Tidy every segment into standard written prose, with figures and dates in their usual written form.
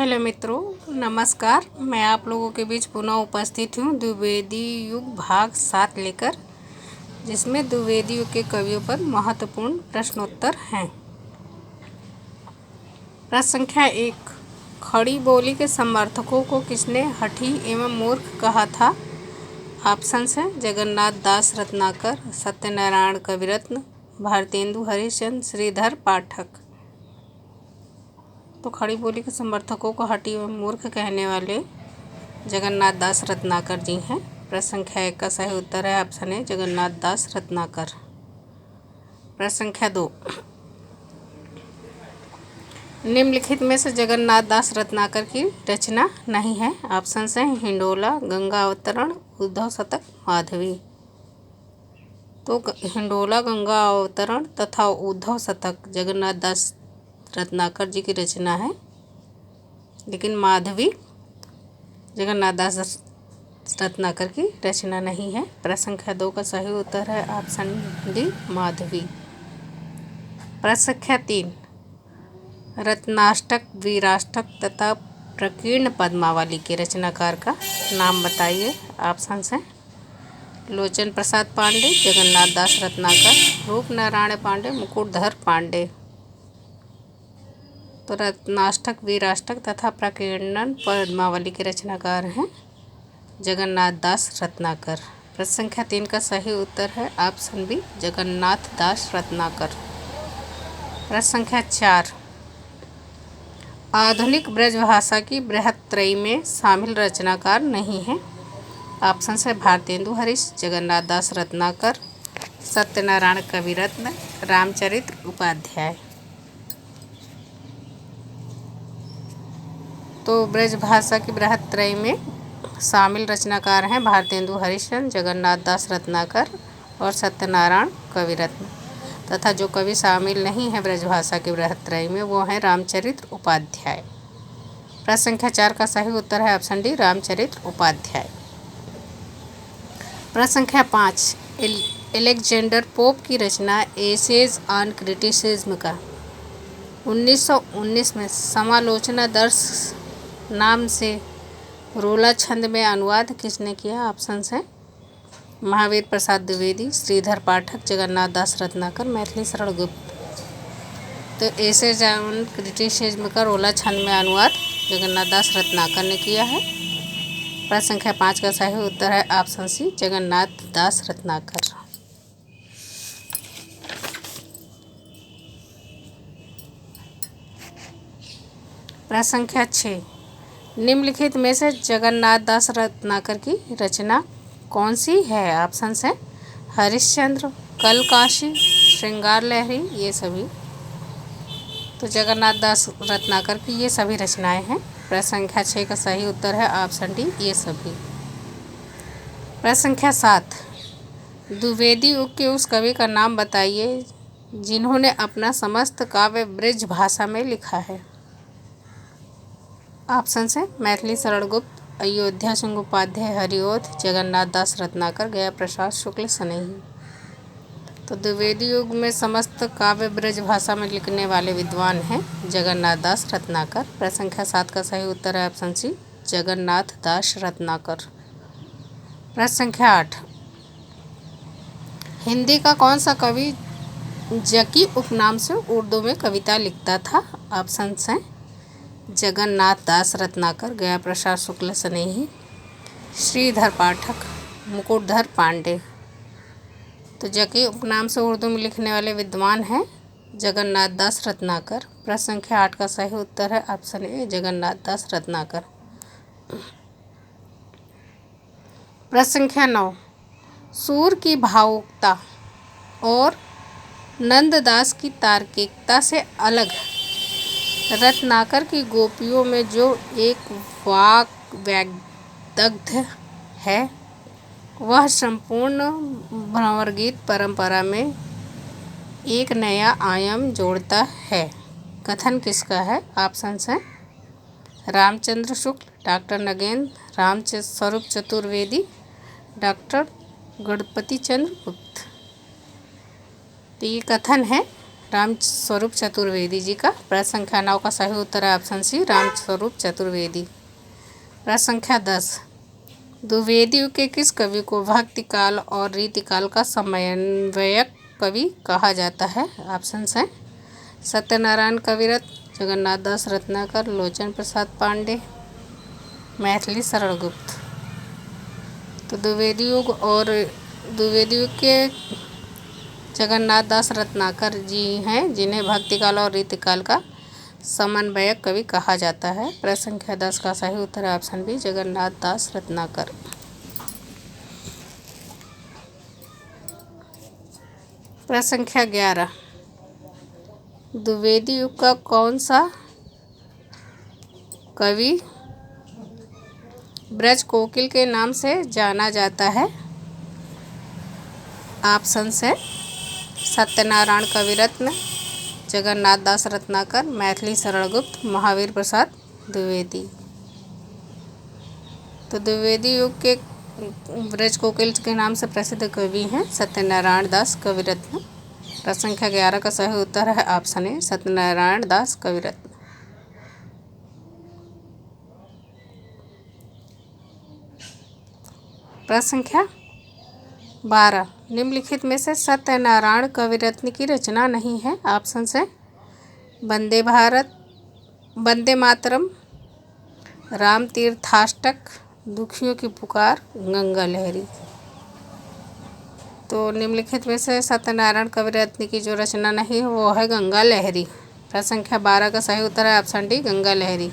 Hello मित्रों, नमस्कार। मैं आप लोगों के बीच पुनः उपस्थित हूँ द्विवेदी युग भाग 7 लेकर, जिसमें द्विवेदी युग के कवियों पर महत्वपूर्ण प्रश्नोत्तर हैं। प्रश्न संख्या 1। खड़ी बोली के समर्थकों को किसने हठी एवं मूर्ख कहा था? ऑप्शंस हैं जगन्नाथ दास रत्नाकर, सत्यनारायण कविरत्न, भारतेंदु हरिश्चंद्र, श्रीधर पाठक। तो खड़ी बोली के समर्थकों को हठी एवं मूर्ख कहने वाले जगन्नाथ दास रत्नाकर जी हैं। प्रश्न संख्या 1 का सही उत्तर है ऑप्शन ए जगन्नाथ दास रत्नाकर। प्रश्न संख्या 2। निम्नलिखित में से जगन्नाथ दास रत्नाकर की रचना नहीं है। ऑप्शन हैं हिंडोला, गंगा अवतरण, उद्धव शतक, माधवी। तो हिंडोला, गंगा अवतरण तथा उद्धव शतक जगन्नाथ दास रत्नाकर जी की रचना है, लेकिन माधवी जगन्नाथ दास रत्नाकर की रचना नहीं है। प्रश्न संख्या 2 का सही उत्तर है ऑप्शन डी माधवी। प्रश्न संख्या 3। रत्नाष्टक, वीराष्टक तथा प्रकीर्ण पद्मावली के रचनाकार का नाम बताइए। ऑप्शन हैं लोचन प्रसाद पांडे, जगन्नाथ दास रत्नाकर, रूप नारायण पांडे, मुकुटधर पांडे। तो रत्नाष्टक, वीराष्टक तथा प्रकीर्णन पद्मावली के रचनाकार हैं जगन्नाथ दास रत्नाकर। प्रश्न संख्या 3 का सही उत्तर है ऑप्शन बी जगन्नाथ दास रत्नाकर। प्रश्न संख्या 4। आधुनिक ब्रजभाषा की बृहत्त्रयी में शामिल रचनाकार नहीं है। ऑप्शन है भारतेंदु हरीश, जगन्नाथ दास रत्नाकर, सत्यनारायण कविरत्न, रामचरित्र उपाध्याय। तो ब्रजभाषा की बृहत्त्रयी में शामिल रचनाकार हैं भारतेंदु हरिश्चंद्र, जगन्नाथ दास रत्नाकर और सत्यनारायण कविरत्न। तथा जो कवि शामिल नहीं है ब्रजभाषा की बृहत्त्रयी में वो हैं रामचरित्र उपाध्याय। प्रश्न संख्या 4 का सही उत्तर है ऑप्शन डी रामचरित्र उपाध्याय। प्रश्न संख्या 5। एलेक्जेंडर पोप की रचना एसेज ऑन क्रिटिसिज्म का 1919 में समालोचना दर्श नाम से रोला छंद में अनुवाद किसने किया? ऑप्शन हैं महावीर प्रसाद द्विवेदी, श्रीधर पाठक, जगन्नाथ दास रत्नाकर, मैथिली शरण गुप्त। तो एसेज ऑन क्रिटिसिज्म का रोला छंद में अनुवाद जगन्नाथ दास रत्नाकर ने किया है। प्रश्न संख्या 5 का सही उत्तर है ऑप्शन सी जगन्नाथ दास रत्नाकर। प्रश्न संख्या 6। निम्नलिखित में से जगन्नाथ दास रत्नाकर की रचना कौन सी है? ऑप्शन हैं हरिश्चंद्र, कलकाशी, श्रृंगार लहरी, ये सभी। तो जगन्नाथ दास रत्नाकर की ये सभी रचनाएं हैं। प्रश्न संख्या 6 का सही उत्तर है ऑप्शन डी ये सभी। प्रश्न संख्या 7। द्विवेदी युग के उस कवि का नाम बताइए जिन्होंने अपना समस्त काव्य ब्रज भाषा में लिखा है। ऑप्शन हैं मैथिली शरण गुप्त, अयोध्या सिंह उपाध्याय, हरिओध, जगन्नाथ दास रत्नाकर, गया प्रसाद शुक्ल सनेही। तो द्विवेदी युग में समस्त काव्य ब्रज भाषा में लिखने वाले विद्वान हैं जगन्नाथ दास रत्नाकर। प्रश्न संख्या 7 का सही उत्तर है ऑप्शन सी जगन्नाथ दास रत्नाकर। प्रश्न संख्या 8। हिंदी का कौन सा कवि जकी उपनाम से उर्दू में कविता लिखता था? ऑप्शन हैं जगन्नाथ दास रत्नाकर, गया प्रसाद शुक्ल सनेही, श्रीधर पाठक, मुकुटधर पांडे। तो जकी उपनाम से उर्दू में लिखने वाले विद्वान हैं जगन्नाथ दास रत्नाकर। प्रश्न संख्या 8 का सही उत्तर है ऑप्शन ए जगन्नाथ दास रत्नाकर। प्रश्न संख्या 9। सूर की भावुकता और नंददास की तार्किकता से अलग रत्नाकर की गोपियों में जो एक वाक वाग्दग्ध है वह संपूर्ण भंवरगीत परंपरा में एक नया आयाम जोड़ता है। कथन किसका है? ऑप्शन हैं रामचंद्र शुक्ल, डॉक्टर नगेंद्र, राम स्वरूप चतुर्वेदी, डॉक्टर गणपति चंद्र गुप्त। तो ये कथन है राम स्वरूप चतुर्वेदी जी का। प्रश्न संख्या 9 का सही उत्तर है ऑप्शन सी, राम स्वरूप चतुर्वेदी। प्रश्न संख्या 10, द्विवेदी युग के किस कवि को भक्ति काल और रीतिकाल का समन्वयक कवि कहा जाता है? ऑप्शन है सत्यनारायण कविरत्न, जगन्नाथ दास रत्नाकर, लोचन प्रसाद पांडे, मैथिली शरण गुप्त। तो द्विवेदी युग के जगन्नाथ दास रत्नाकर जी हैं, जिन्हें भक्तिकाल और रीतिकाल का समन्वयक कवि कहा जाता है। प्रश्न संख्या 10 का सही उत्तर है ऑप्शन बी, जगन्नाथ दास रत्नाकर। प्रश्न संख्या 11, द्विवेदी युग का कौन सा कवि ब्रज कोकिल के नाम से जाना जाता है? ऑप्शन है सत्यनारायण कविरत्न, जगन्नाथ दास रत्नाकर, मैथिली शरण गुप्त, महावीर प्रसाद द्विवेदी। तो द्विवेदी युग के ब्रज कोकिल के नाम से प्रसिद्ध कवि हैं सत्यनारायण दास कविरत्न। प्रश्न संख्या 11 का सही उत्तर है ऑप्शन ए, सत्यनारायण दास कविरत्न। प्रश्न संख्या 12, निम्नलिखित में से सत्यनारायण कविरत्न की रचना नहीं है? ऑप्शन है वंदे भारत, वंदे मातरम, राम तीर्थाष्टक, दुखियों की पुकार, गंगा लहरी। तो निम्नलिखित में से सत्यनारायण कविरत्न की जो रचना नहीं है वो है गंगा लहरी। प्रश्न संख्या 12 का सही उत्तर है ऑप्शन डी, गंगा लहरी।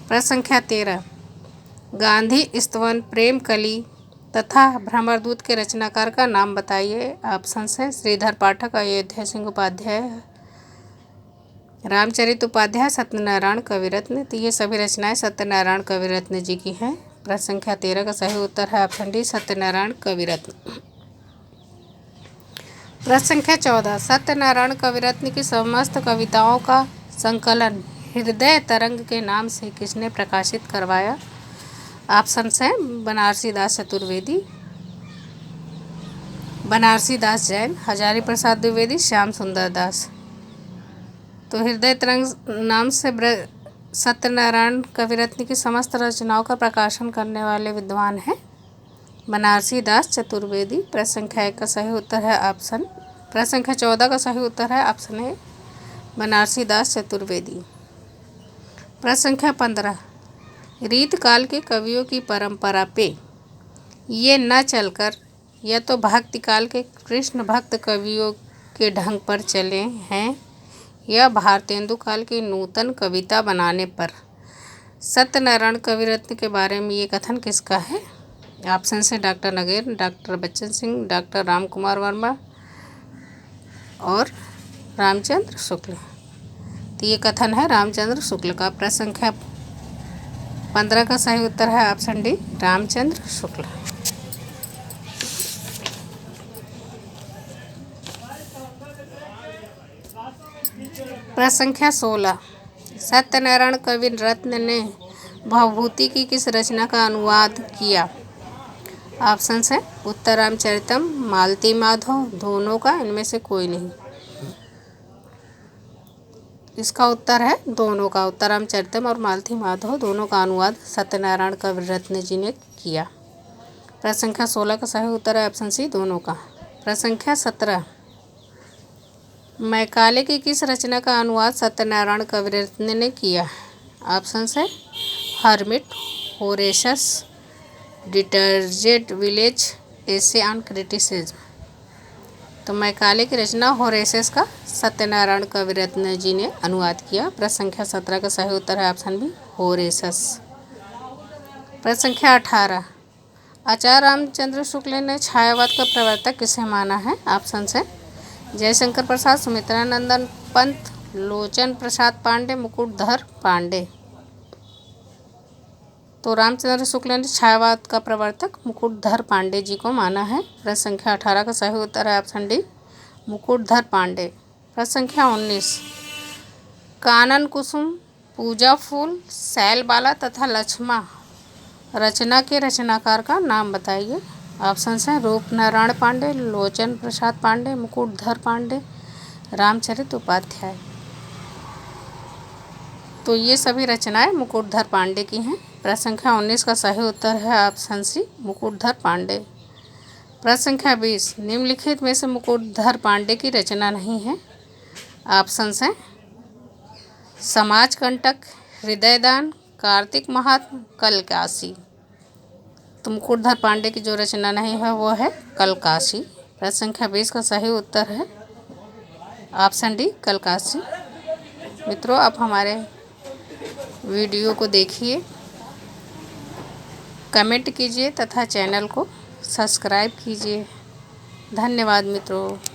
प्रश्न संख्या 13, गांधी स्तवन, प्रेम कली तथा भ्रमरदूत के रचनाकार का नाम बताइए? ऑप्शन है श्रीधर पाठक, अयोध्या सिंह उपाध्याय, रामचरित उपाध्याय, सत्यनारायण कविरत्न। तो ये सभी रचनाएं सत्यनारायण कविरत्न जी की हैं। प्रश्न संख्या 13 का सही उत्तर है ऑप्शन डी, सत्यनारायण कविरत्न। प्रश्न संख्या 14, सत्यनारायण कविरत्न की समस्त कविताओं का संकलन हृदय तरंग के नाम से किसने प्रकाशित करवाया? ऑप्शन है बनारसी दास चतुर्वेदी, बनारसी दास जैन, हजारी प्रसाद द्विवेदी, श्याम सुंदर दास। तो हृदय तरंग नाम से सत्यनारायण कविरत्न की समस्त रचनाओं का प्रकाशन करने वाले विद्वान हैं बनारसी दास चतुर्वेदी। प्रश्न संख्या 1 का सही उत्तर है प्रश्न संख्या 14 का सही उत्तर है ऑप्शन ए, बनारसी दास चतुर्वेदी। प्रश्न संख्या 15, रीतकाल के कवियों की परंपरा पे ये न चलकर या तो भक्तिकाल के कृष्ण भक्त कवियों के ढंग पर चले हैं या भारतेंदु काल की नूतन कविता बनाने पर। सत्यनारायण कविरत्न के बारे में ये कथन किसका है? ऑप्शन से डॉक्टर नगेर, डॉक्टर बच्चन सिंह, डॉक्टर राम कुमार वर्मा और रामचंद्र शुक्ल। तो ये कथन है रामचंद्र शुक्ल का। प्रश्न संख्या 15 का सही उत्तर है ऑप्शन डी, रामचंद्र शुक्ल। प्रश्न संख्या 16, सत्यनारायण कविरत्न ने भवभूति की किस रचना का अनुवाद किया? ऑप्शन है उत्तर रामचरितम, मालती माधव, दोनों का, इनमें से कोई नहीं। इसका उत्तर है दोनों का। उत्तर रामचरितम और मालती माधव दोनों का अनुवाद सत्यनारायण कविरत्न जी ने किया। प्रश्न संख्या 16 का सही उत्तर है ऑप्शन सी, दोनों का। प्रश्न संख्या 17, मैकाले की किस रचना का अनुवाद सत्यनारायण कविरत्न ने किया? ऑप्शन है hermit, Horatius, deserted village, essay on criticism. तो मैकाले की रचना होरेशस का सत्यनारायण कविरत्न जी ने अनुवाद किया। प्रश्न संख्या 17 का सही उत्तर है ऑप्शन बी, होरेशस। प्रश्न संख्या 18, आचार्य रामचंद्र शुक्ल ने छायावाद का प्रवर्तक किसे माना है? ऑप्शन है जयशंकर प्रसाद, सुमित्रानंदन पंत, लोचन प्रसाद पांडे, मुकुटधर पांडे। तो रामचंद्र शुक्ल ने छायावाद का प्रवर्तक मुकुटधर पांडे जी को माना है। प्रश्न संख्या 18 का सही उत्तर है ऑप्शन डी, मुकुटधर पांडे। प्रश्न संख्या 19, कानन कुसुम, पूजा फूल, शैलबाला तथा लक्ष्मा रचना के रचनाकार का नाम बताइए? ऑप्शन है रूपनारायण पांडे, लोचन प्रसाद पांडे, मुकुटधर पांडे, रामचरित उपाध्याय। तो ये सभी रचनाएं मुकुटधर पांडे की हैं। प्रश्न संख्या 19 का सही उत्तर है ऑप्शन सी मुकुटधर पांडे। प्रश्न संख्या 20 निम्नलिखित में से मुकुटधर पांडे की रचना नहीं है। ऑप्शंस हैं समाज कंटक, हृदयदान, कार्तिक महात्म, कलकाशी। तो मुकुटधर पांडे की जो रचना नहीं है वो है कलकाशी। प्रश्न संख्या 20 का सही उत्तर है ऑप्शन डी कलकाशी। मित्रों, आप हमारे वीडियो को देखिए, कमेंट कीजिए तथा चैनल को सब्सक्राइब कीजिए। धन्यवाद मित्रों।